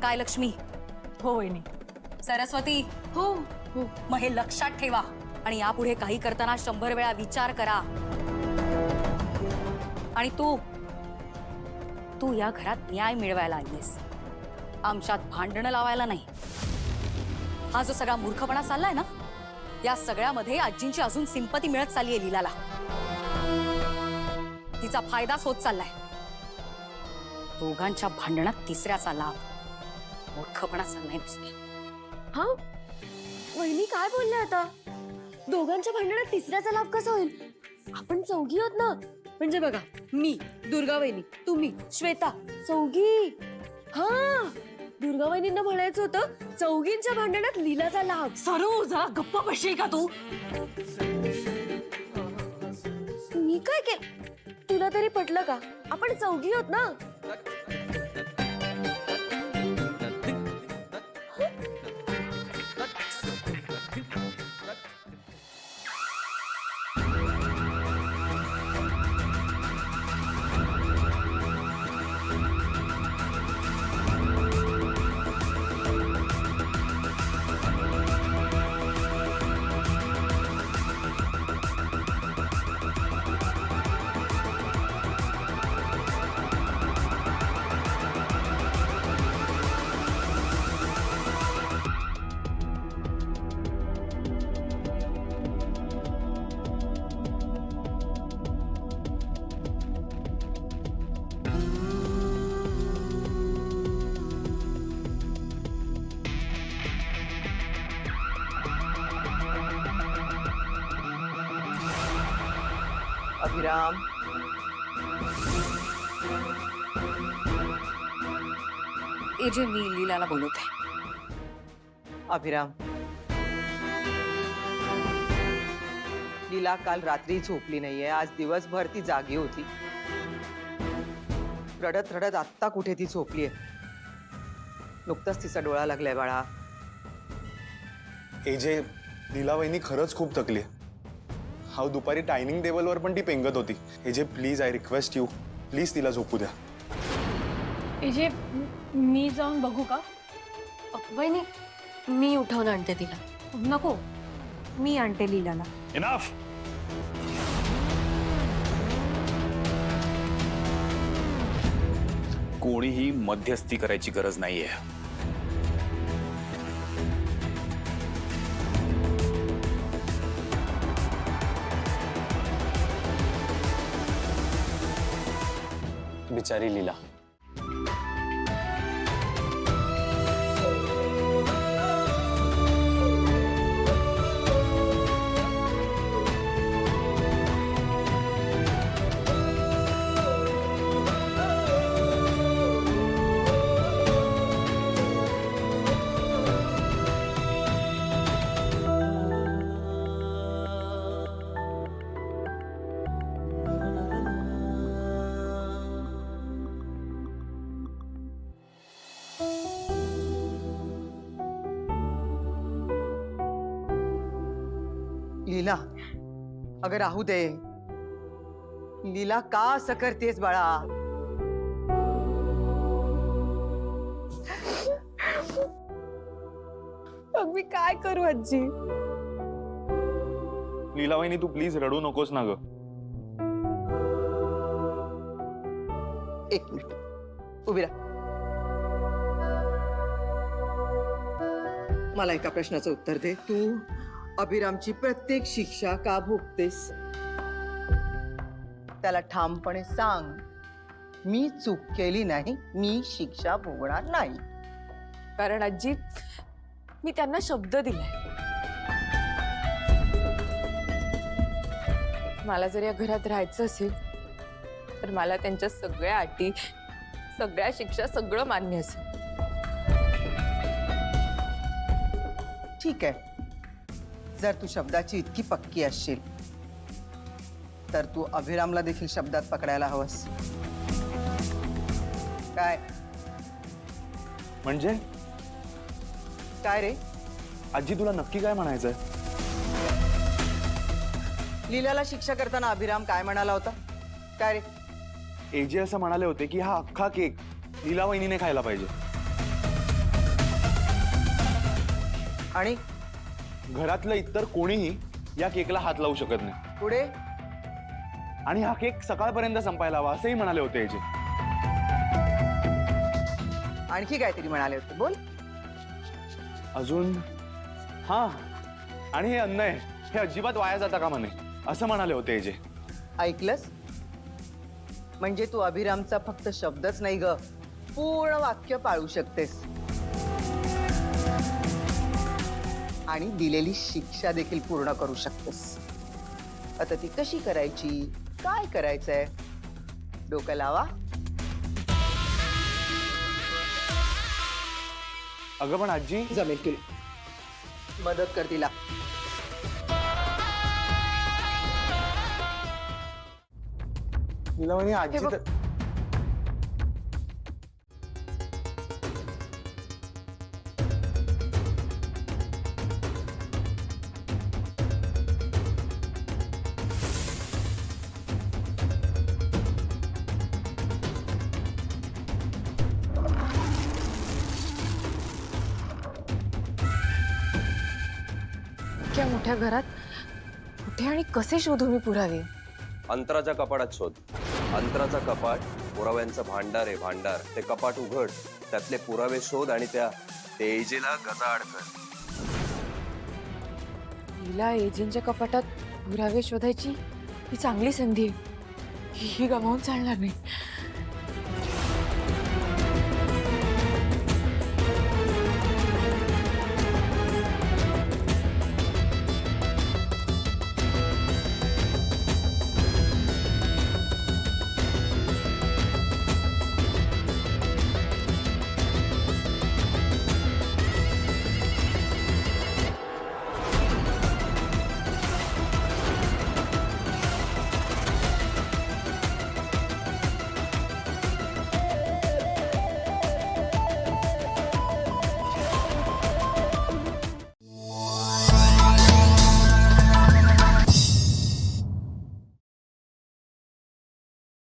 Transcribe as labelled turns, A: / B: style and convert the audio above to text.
A: काय लक्ष्मी?
B: हो वहिनी.
A: सरस्वती?
B: हो हो.
A: मग हे लक्षात ठेवा आणि यापुढे काही करताना 100 वेळा विचार करा. आणि तू या घरात न्याय मिळवायला आलीस, आमच्यात भांडणं लावायला नाही. हा जो सगळा मूर्खपणा चाललाय ना, या सगळ्यामध्ये आजींची अजून सिंपती मिळत चाललीये लीलाला. तिचा फायदाच होत चाललाय. दोघांच्या भांडणात तिसऱ्याचा लाभ. मूर्खपणा चाललाय नुसता.
B: हा वहिनी काय बोलल्या आता? दोघांच्या भांडणात तिसऱ्याचा लाभ कसा होईल? आपण चौघी आहोत ना. म्हणजे बघा, मी, दुर्गा वहिनी, तुम्ही, श्वेता, चौघी. हा दुर्गा वहिनींना म्हणायचं होतं चौघींच्या भांडणात लीलाचा लाभ.
C: सरू जरा गप्प बसशील का तू?
B: मी काय केलं? तुला तरी पटलं का? आपण चौघी आहोत ना.
D: अभिराम,
A: एजे मी लीलाला बोलवते.
D: अभिराम, लीला काल रात्री झोपली नाहीये. आज दिवसभर ती जागी होती. रडत रडत आत्ता कुठे ती झोपलीये. नुकताच तिचा डोळा लागलाय बाळा.
E: एजे, लीला वहिनी खरंच खूप थकली. हा दुपारी डायनिंग टेबलवर पण ती पेंगत होती. AJ please, I request you, please तिला झोपू द्या.
C: एजे मी जाऊन बघू का?
B: वहिनी मी उठवून आणते तिला.
C: नको,
B: मी आणते लीलाला.
E: इनफ.
F: कोणीही मध्यस्थी करायची गरज नाहीये.
E: बिचारी लीला.
D: लीला, अगं राहू दे. लीला का असं करतेस बाळा?
B: मग मी काय करू आजी?
E: लीला वहिनी तू प्लीज रडू नकोस ना ग.
D: एक मिनिट उभी राहा. मला एका प्रश्नाचं उत्तर दे. तू अभिरामची प्रत्येक शिक्षा का भोगतेस? त्याला ठामपणे सांग, मी चूक केली नाही, मी शिक्षा भोगणार नाही.
B: कारण आजी मी त्यांना शब्द दिलाय. मला जर या घरात राहायचं असेल तर मला त्यांच्या सगळ्या अटी, सगळ्या शिक्षा, सगळं मान्य असेल.
D: ठीक आहे, जर तू शब्दाची इतकी पक्की असशील तर तू अभिरामला देखील शब्दात पकडायला हवंस. काय
E: म्हणजे
D: काय रे?
E: आजी तुला नक्की काय म्हणायचंय?
D: लीलाला शिक्षा करताना अभिराम काय म्हणाला होता? काय रे?
E: एजे असं म्हणाले होते की हा अख्खा केक लीला वहिनीने खायला पाहिजे.
D: आणि
E: घरातलं इतर कोणीही या केकला हात लावू शकत नाही
D: पुढे
E: आणि हा केक सकाळपर्यंत संपायला हवा असंही म्हणाले होते एजे.
D: आणखी काहीतरी म्हणाले होते, बोल.
E: अजून हा, आणि हे अन्न आहे हे अजिबात वाया जाता कामा नये असं म्हणाले होते एजे.
D: ऐकलंस? म्हणजे तू अभिरामचा फक्त शब्दच नाही ग, पूर्ण वाक्य पाळू शकतेस आणि दिलेली शिक्षा देखील पूर्ण करू शकतेस. आता ती कशी करायची, काय करायचंय, डोकं लावा.
E: अगं पण आजी,
D: जमेल तुला, मदत कर तिला.
E: लीलावहिनी आजी
D: बघ.
E: तर
B: इतक्या मोठ्या घरात कुठे आणि कसे शोधू मी पुरावे?
G: अंतराच्या कपाटात शोध. अंतराचा कपाट पुराव्यांचं भांडार आहे, भांडार. ते कपाट उघड, त्यातले पुरावे शोध आणि त्या तेजेला गजाआड कर.
B: हिला एजंटच्या कपाटात पुरावे शोधायची ही चांगली संधी आहे. ही गमावून चालणार नाही.